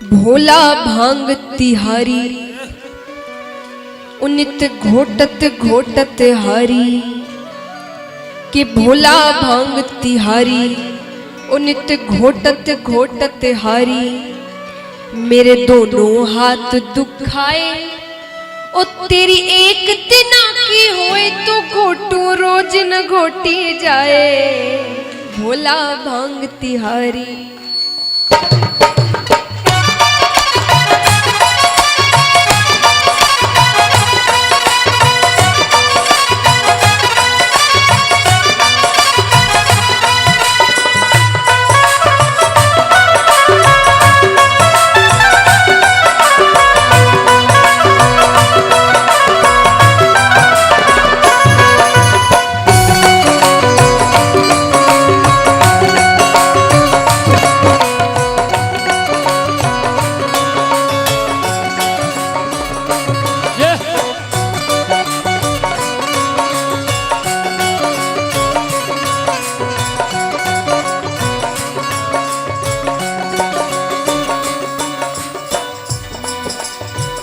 भोला भांग तिहारी उनित घोटत घोटत हारी कि भोला भांग तिहारी उनित घोटत घोटत हारी। मेरे दोनों हाथ दुखाए ओ तेरी एक दिना की होए तो घोटू रोज न घोटी जाए। भोला भांग तिहारी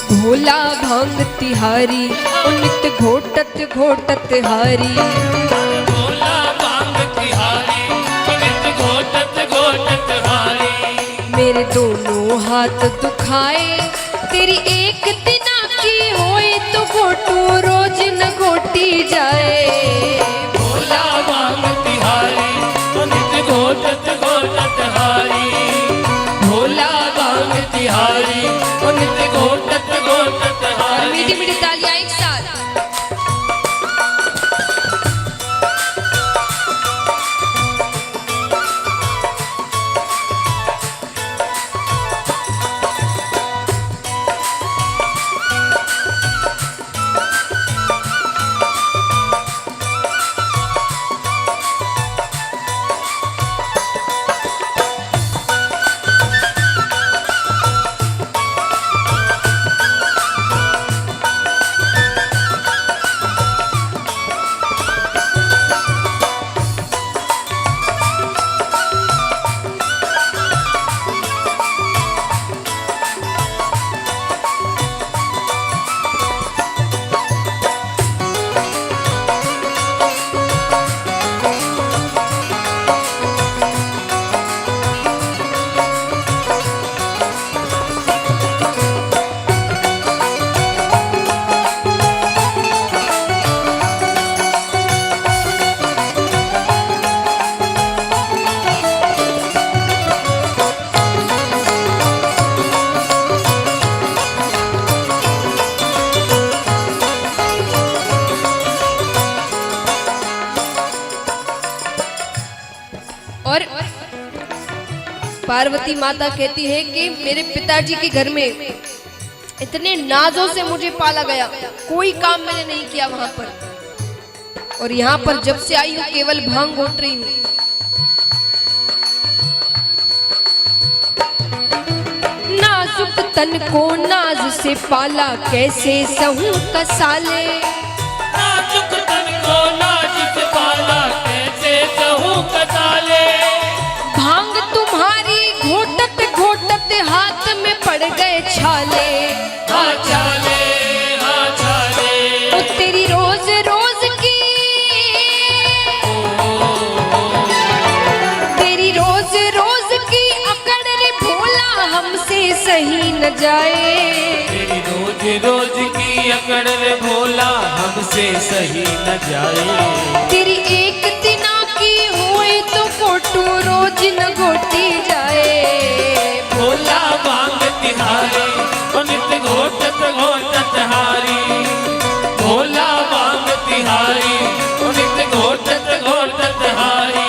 भोला भांग तिहारी उनित घोटत घोटत हारी। भोला भांग तिहारी उनित घोटत घोटत हारी। मेरे दोनों हाथ दुखाए तेरी एक दिना की होए तो घोटू रोज न घोटी जाए। भोला भांग तिहारी उनित घोटत घोटत हारी। भोला भांग तिहारी उनित घोटत घोटत हारी। मीठी मीठी तालियां एक साथ। और पार्वती माता कहती है कि मेरे पिताजी के घर में इतने नाजों से मुझे पाला गया, कोई काम मैंने नहीं किया वहां पर, और यहाँ पर जब से आई हूँ केवल भांग घोट रही हूँ। नाजुक तन को नाज से पाला कैसे सहूं कसाले। नाजुक तन को नाज से पाला कैसे सहूं कसाले। भांग तुम्हारी घोटत घोटत हाथ में पड़ गए छाले। हाँ छाले, हाँ छाले। तो तेरी रोज रोज की तेरी रोज रोज की अकड़ रे भोला हमसे सही न जाए। तेरी रोज रोज की अकड़ रे भोला हमसे सही न जाए। तेरी एक दिना की होए तो घोटू रोज न घोटी जाए। भोला भांग तिहारी उनित घोटत घोटत हारी। भोला भांग तिहारी उनित घोटत घोटत हारी।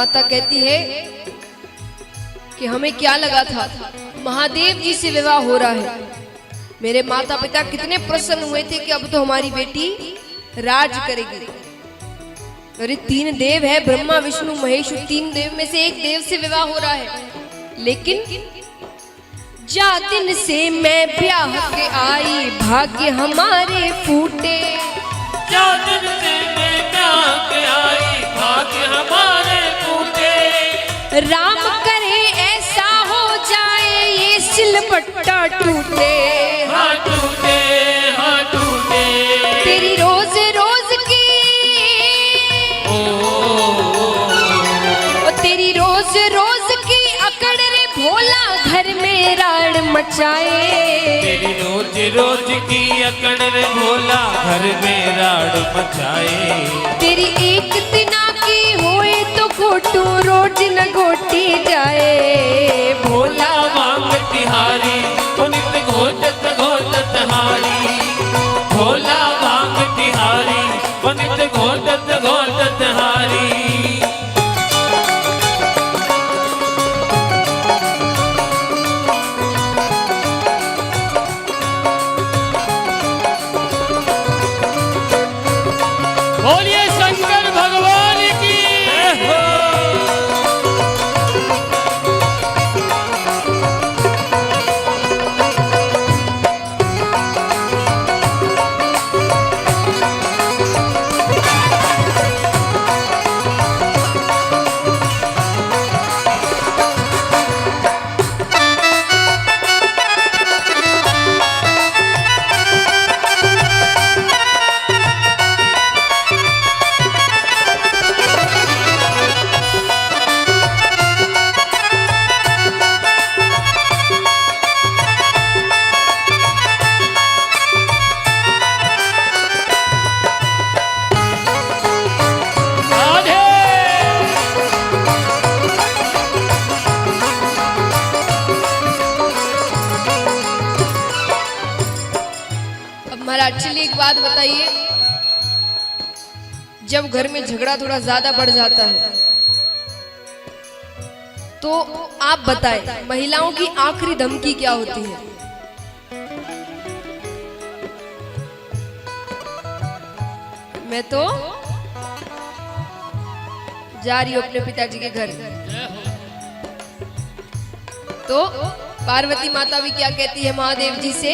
माता कहती है कि हमें क्या लगा था, महादेव जी से विवाह हो रहा है। मेरे माता पिता कितने प्रसन्न हुए थे कि अब तो हमारी बेटी राज करेगी। अरे 3 देव है, ब्रह्मा विष्णु महेश, 3 देव में से एक देव से विवाह हो रहा है। लेकिन जा दिन से मैं ब्याह के आई, भाग्य हमारे फूटे। जा दिन से मैं ब्याह के आई, भाग्य हमारे फूटे। राम करे ऐसा हो जाए, ये सिलबट्टा टूटे। हाँ टूटे, हाँ टूटे। तेरी रोज रोज की ओ तेरी रोज रोज की अकड़ रे भोला, घर में राड़ मचाए। तेरी रोज रोज की अकड़ रे भोला, घर में राड़ मचाए। तेरी एक दिना की होए तो घोटू रोज न घोटी जाए। भोला मांग तिहारी, नित घोटत घोटत हारी। भोला मांग तिहारी, नित घोटत घोटत हारी। बोलिए शंकर भगवान की। महाराज चलिए एक बात बताइए, जब घर में झगड़ा थोड़ा ज्यादा बढ़ जाता है तो आप बताएं महिलाओं की आखिरी धमकी क्या होती है? मैं तो जा रही हूं अपने पिताजी के घर। तो पार्वती माता भी क्या कहती है महादेव जी से?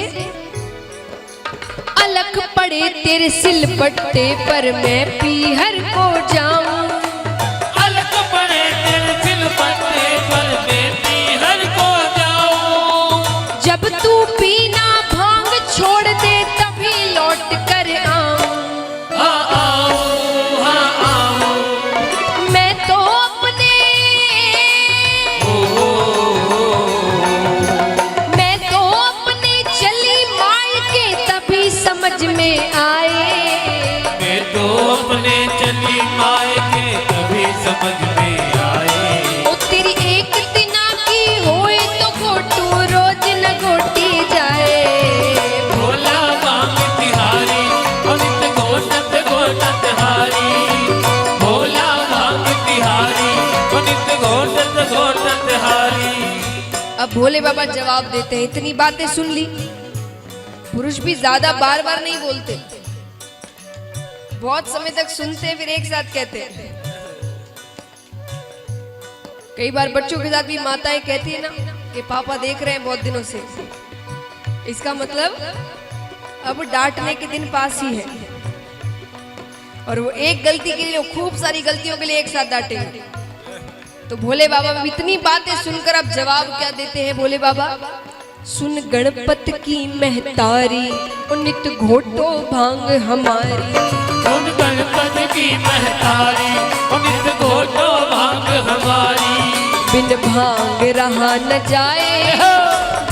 अलख पड़े तेरे सिलबट्टे पर मैं पीहर को जाऊं। अलख पड़े तेरे सिलबट्टे पर मैं पीहर को जाऊं। जब तू पीना भांग छोड़ दे तभी लौट कर आऊं। हाँ आऊं, हाँ आऊं। मैं तो अपने चली मार के तभी समझ में आए। मैं तो अपने चली माए के तभी समझ में आए। ओ तेरी एक दिना की होए तो घोटू रोज न घोटी जाए। भोला मांग तिहारी, नित घोटत घोटत हारी। भोला मांग तिहारी, नित घोटत घोटत हारी। अब भोले बाबा जवाब देते हैं, इतनी बातें सुन ली। पुरुष भी ज्यादा बार बार नहीं बोलते, बहुत समय तक सुनते हैं फिर एक साथ कहते हैं। कई बार बच्चों के साथ भी माताएं कहती है ना कि पापा देख रहे हैं बहुत दिनों से, इसका मतलब अब डांटने के दिन पास ही है। और वो एक गलती के लिए, खूब सारी गलतियों के लिए एक साथ डांटेंगे। तो भोले बाबा भी इतनी बातें सुनकर अब जवाब क्या देते हैं भोले बाबा? सुन गणपत की महतारी, नित घोटो भांग हमारी। सुन गणपत की महतारी, नित घोटो भांग हमारी। बिन भांग रहा न जाए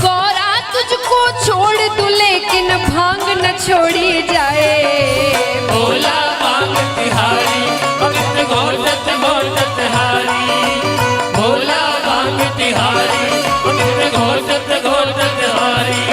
गौरा, तुझको छोड़ दूं लेकिन भांग न छोड़ी जाए। भोला मांग तिहारी, नित घोटत घोटत हारी। भोला मांग तिहारी, नित घोटत घोटत हारी।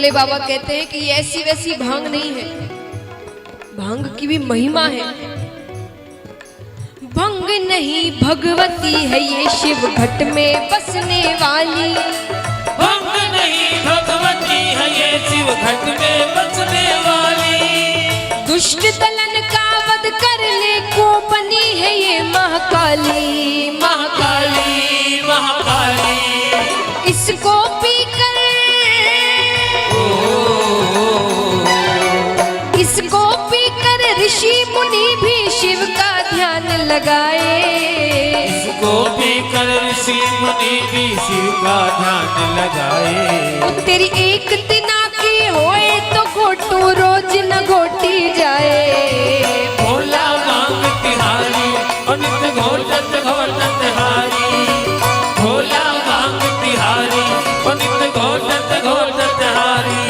भोले बाबा कहते हैं कि ये ऐसी वैसी भांग नहीं है, भांग की भी महिमा है। भंग नहीं भगवती है ये शिव घट में बसने वाली, भंग नहीं भगवती है ये शिव घट में बसने वाली। दुष्ट दलन का वध करने को बनी है ये महाकाली, महाकाली महाकाली। इसको पीकर इसको पीकर ऋषि मुनि भी शिव का ध्यान लगाए, इसको पीकर ऋषि मुनि भी शिव का ध्यान लगाए। तो तेरी एक दिना की होए तो घोटू रोज न घोटी जाए। भोला भांग तिहारी और नित्य घोटत घोटत हारी, भोला भांग तिहारी और नित्य घोटत घोटत हारी।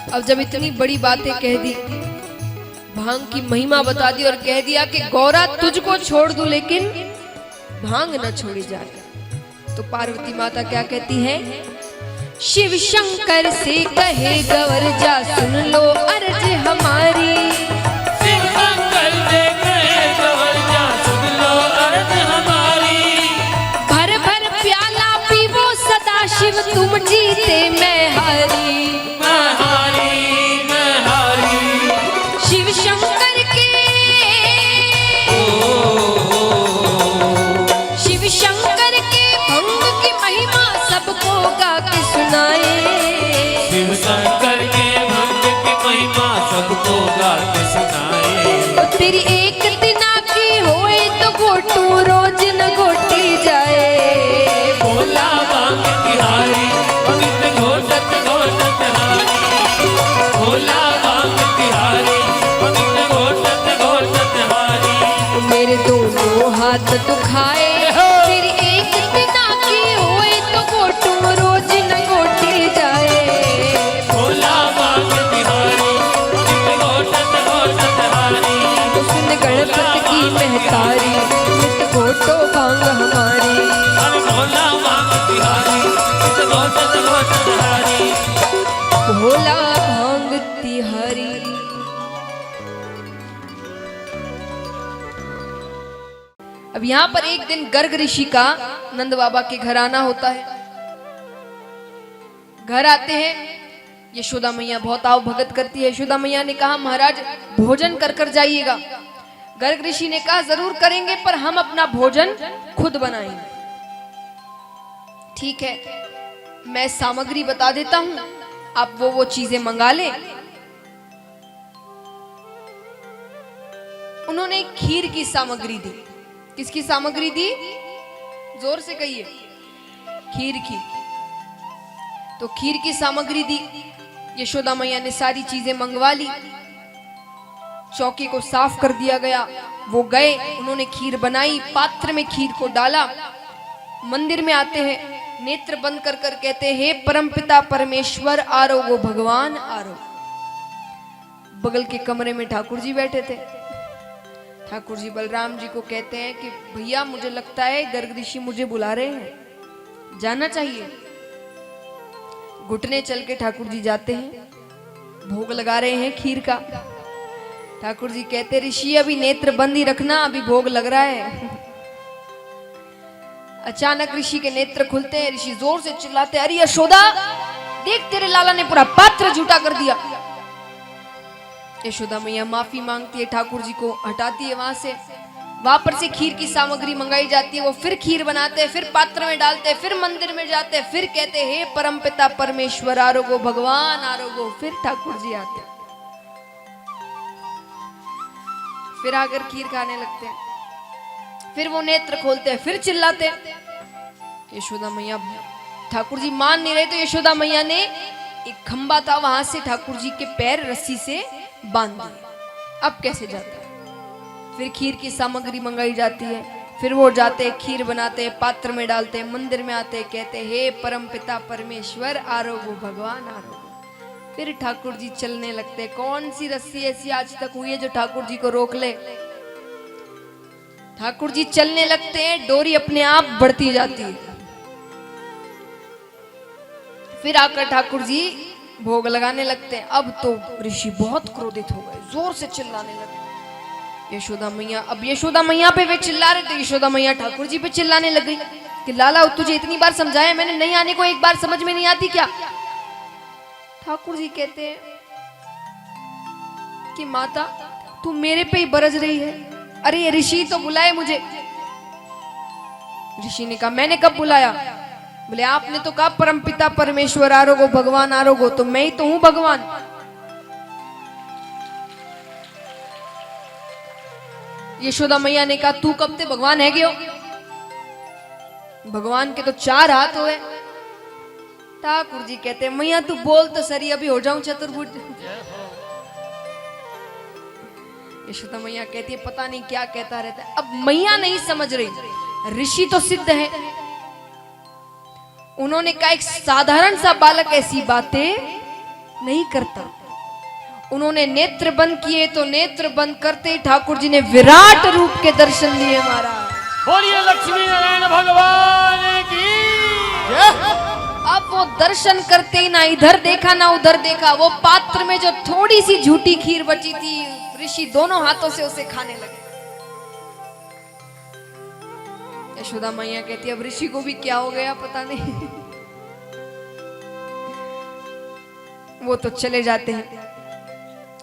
अब जब इतनी बड़ी बातें कह दी, भांग की महिमा बता दी और कह दिया कि गौरा तुझको छोड़ दूं लेकिन भांग न छोड़ी जाए, तो पार्वती माता क्या कहती है? शिव शंकर से कहे गवर जा सुन लो अर्ज हमारी, शिव शंकर से कहे गवर जा सुन लो अर्ज हमारी। भर भर प्याला पीवो सदा शिव तुम जीते मैं हारी, शिव शंकर के शिव शंकर के भंग की महिमा सबको गा के सुनाए, शिव शंकर के भंग की महिमा सबको गा के सुनाए। तो तेरी एक दिना की होए तो घोटू रोज न घोटी जाए। भोला भांग तिहारी और नित्य घोटत घोटत हारी, भोला भांग तिहारी और नित्य घोटत घोटत हारी। मेरे दोनों हाथ दुखाए, तेरी एक दिना की होए तो घोटू रोज न घोटी जाए। भोला भांग तिहारी और नित्य घोटत घोटत हारी, तो सुन गणपत की महतारी नित घोटो भांग हमारी। अरे भोला भांग तिहारी नित्य घोटत घोटत हारी। भोला भांग तिहारी। अब यहाँ पर एक दिन गर्ग ऋषि का नंद बाबा के घर आना होता है। घर आते हैं, यशोदा मैया बहुत आव भगत करती है। यशोदा मैया ने कहा महाराज भोजन कर कर जाइएगा। गर्ग ऋषि ने कहा जरूर करेंगे पर हम अपना भोजन खुद बनाएंगे। ठीक है, मैं सामग्री बता देता हूं, आप वो चीजें मंगा ले। उन्होंने खीर की सामग्री दी। किसकी सामग्री दी? जोर से कहिए। खीर की। तो खीर की सामग्री दी। यशोदा मैया ने सारी चीजें मंगवा ली। चौकी को साफ कर दिया गया। वो गए, उन्होंने खीर बनाई, पात्र में खीर को डाला। मंदिर में आते हैं, नेत्र बंद कर कर कहते हैं हे परमपिता परमेश्वर आरो वो भगवान आरो। बगल के कमरे में ठाकुर जी बैठे थे। ठाकुर जी बलराम जी को कहते हैं कि भैया मुझे लगता है गर्ग ऋषि मुझे बुला रहे हैं, जाना चाहिए। घुटने चल के ठाकुर जी जाते हैं, भोग लगा रहे हैं खीर का। ठाकुर जी कहते ऋषि अभी नेत्र बंद ही रखना, अभी भोग लग रहा है। अचानक ऋषि के नेत्र खुलते हैं। ऋषि जोर से चिल्लाते अरे यशोदा देख तेरे लाला ने पूरा पात्र झूठा कर दिया। यशोदा मैया माफी मांगती है, ठाकुर जी को हटाती है वहां से। वहां पर से खीर की सामग्री मंगाई जाती है, वो फिर खीर बनाते हैं, फिर पात्र में डालते हैं, फिर मंदिर में जाते हैं, फिर कहते हैं हे परमपिता परमेश्वर आरोगो, भगवान आरोगो। फिर ठाकुर जी आते हैं, फिर आकर खीर खाने लगते हैं, फिर वो नेत्र खोलते हैं, फिर चिल्लाते हैं। यशोदा मैया, ठाकुर जी मान नहीं रहे तो यशोदा मैया ने एक खंबा था, वहां से ठाकुर जी के पैर रस्सी से बांध दिए। अब कैसे जाते हैं? फिर खीर की सामग्री मंगाई जाती है, फिर वो जाते हैं, खीर बनाते हैं, पात्र में डालते हैं, मंदिर में आते हैं, कहते हैं हे परमपिता परमेश्वर आरोगो, भगवान आरोगो। फिर ठाकुर जी चलने लगते हैं। कौन सी रस्सी ऐसी आज तक हुई है जो ठाकुर जी को रोक ले? ठाकुर जी चलने लगते हैं, डोरी अपने आप बढ़ती जाती है। फिर आकर ठाकुर जी भोग लगाने लगते हैं। अब तो ऋषि बहुत क्रोधित हो गए, जोर से चिल्लाने लगे। यशोदा मैया, अब यशोदा मैया पे वे चिल्ला रहे थे, यशोदा मैया ठाकुर जी पे चिल्लाने लग गई कि लाला तुझे इतनी बार समझाया मैंने, नहीं आने को एक बार समझ में नहीं आती क्या? ठाकुर जी कहते हैं कि माता तू मेरे पे ही बरस रही है। अरे ये ऋषि तो बुलाए मुझे। ऋषि ने कहा मैंने कब बुलाया? बोले आपने तो कहा परमपिता परमेश्वर आरोगो, भगवान आरोगो, तो मैं ही तो हूं भगवान। यशोदा मैया ने कहा तू कब ते भगवान है गयो? भगवान के तो 4 हाथ हुए। ठाकुर जी कहते मैया तू बोल तो सरी, अभी हो जाऊं चतुर्भुज। यशोदा मैया कहती है पता नहीं क्या कहता रहता है। अब मैया नहीं समझ रही, ऋषि तो सिद्ध है, उन्होंने कहा एक साधारण सा बालक ऐसी बातें नहीं करता। उन्होंने नेत्र बंद किए तो नेत्र बंद करते ही ठाकुर जी ने विराट रूप के दर्शन दिए महाराज। बोलिए लक्ष्मी नारायण भगवान की। अब वो दर्शन करते ही ना इधर देखा ना उधर देखा, वो पात्र में जो थोड़ी सी झूठी खीर बची थी, ऋषि दोनों हाथों से उसे खाने लगे। यशोदा मैया कहती अब ऋषि को भी क्या हो गया पता नहीं। वो तो चले जाते हैं।